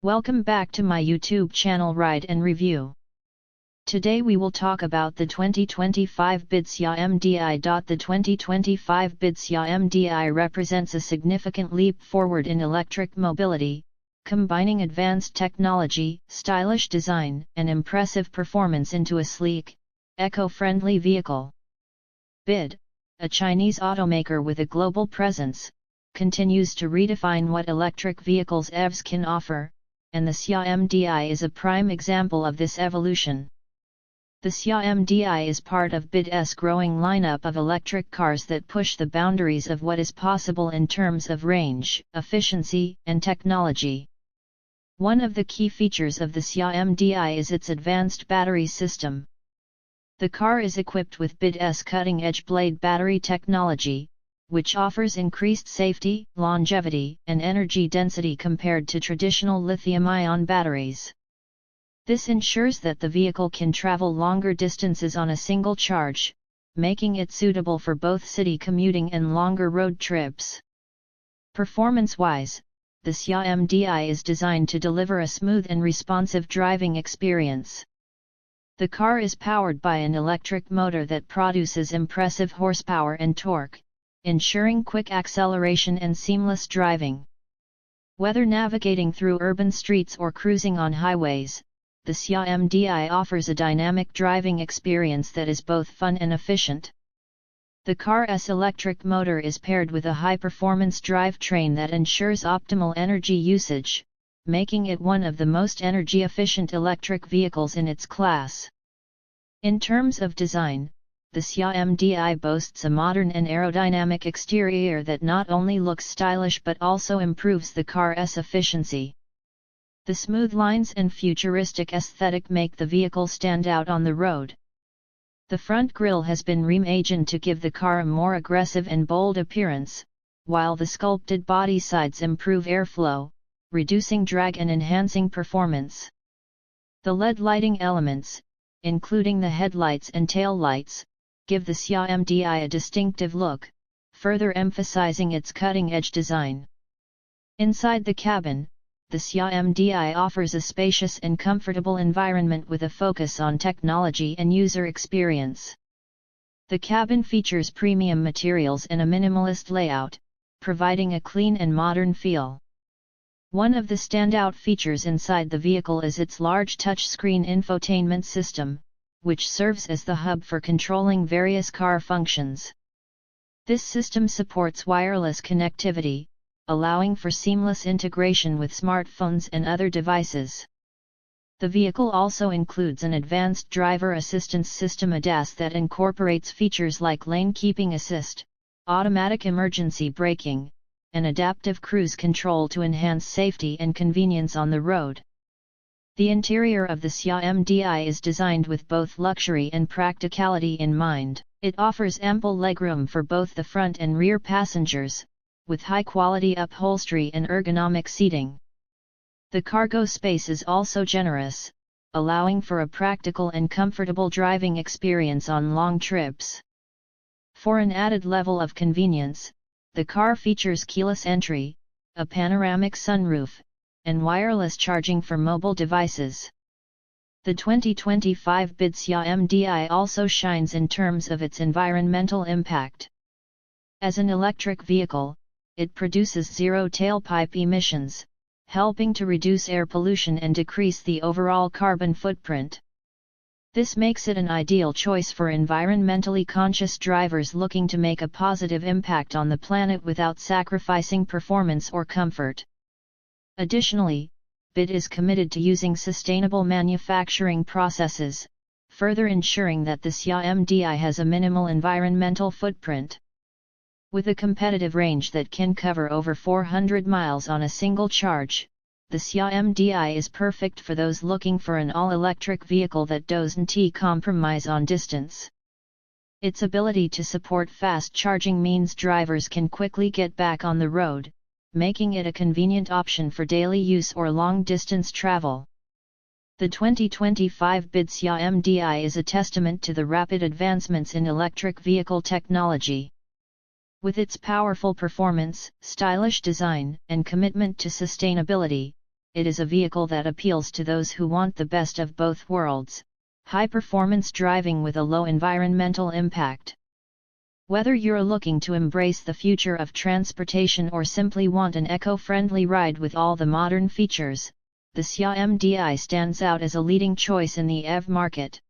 Welcome back to my YouTube channel Ride and Review. Today we will talk about the 2025 BYDXIA MD-i. The 2025 BYDXIA MD-i represents a significant leap forward in electric mobility, combining advanced technology, stylish design, and impressive performance into a sleek, eco-friendly vehicle. BYD, a Chinese automaker with a global presence, continues to redefine what electric vehicles EVs can offer, and the XIA MD-i is a prime example of this evolution. The XIA MD-i is part of BYD's growing lineup of electric cars that push the boundaries of what is possible in terms of range, efficiency, and technology. One of the key features of the XIA MD-i is its advanced battery system. The car is equipped with BYD's cutting-edge blade battery technology, which offers increased safety, longevity, and energy density compared to traditional lithium-ion batteries. This ensures that the vehicle can travel longer distances on a single charge, making it suitable for both city commuting and longer road trips. Performance-wise, the XIA MD-i is designed to deliver a smooth and responsive driving experience. The car is powered by an electric motor that produces impressive horsepower and torque, ensuring quick acceleration and seamless driving. Whether navigating through urban streets or cruising on highways, the XIA MD-i offers a dynamic driving experience that is both fun and efficient. The car's electric motor is paired with a high-performance drivetrain that ensures optimal energy usage, making it one of the most energy-efficient electric vehicles in its class. In terms of design, the XIA MD-i boasts a modern and aerodynamic exterior that not only looks stylish but also improves the car's efficiency. The smooth lines and futuristic aesthetic make the vehicle stand out on the road. The front grille has been reimagined to give the car a more aggressive and bold appearance, while the sculpted body sides improve airflow, reducing drag and enhancing performance. The LED lighting elements, including the headlights and taillights, give the XIA MD-i a distinctive look, further emphasizing its cutting-edge design. Inside the cabin, the XIA MD-i offers a spacious and comfortable environment with a focus on technology and user experience. The cabin features premium materials and a minimalist layout, providing a clean and modern feel. One of the standout features inside the vehicle is its large touchscreen infotainment system, which serves as the hub for controlling various car functions. This system supports wireless connectivity, allowing for seamless integration with smartphones and other devices. The vehicle also includes an advanced driver assistance system ADAS that incorporates features like lane keeping assist, automatic emergency braking, and adaptive cruise control to enhance safety and convenience on the road. The interior of the XIA MD-i is designed with both luxury and practicality in mind. It offers ample legroom for both the front and rear passengers, with high-quality upholstery and ergonomic seating. The cargo space is also generous, allowing for a practical and comfortable driving experience on long trips. For an added level of convenience, the car features keyless entry, a panoramic sunroof, and wireless charging for mobile devices. The 2025 BYDXIA MD-i also shines in terms of its environmental impact. As an electric vehicle, it produces zero tailpipe emissions, helping to reduce air pollution and decrease the overall carbon footprint. This makes it an ideal choice for environmentally conscious drivers looking to make a positive impact on the planet without sacrificing performance or comfort. Additionally, BYD is committed to using sustainable manufacturing processes, further ensuring that the XIA MD-i has a minimal environmental footprint. With a competitive range that can cover over 400 miles on a single charge, the XIA MD-i is perfect for those looking for an all-electric vehicle that doesn't compromise on distance. Its ability to support fast charging means drivers can quickly get back on the road, making it a convenient option for daily use or long-distance travel. The 2025 BYDXIA MD-i is a testament to the rapid advancements in electric vehicle technology. With its powerful performance, stylish design, and commitment to sustainability, it is a vehicle that appeals to those who want the best of both worlds, high-performance driving with a low environmental impact. Whether you're looking to embrace the future of transportation or simply want an eco-friendly ride with all the modern features, the XIA MD-i stands out as a leading choice in the EV market.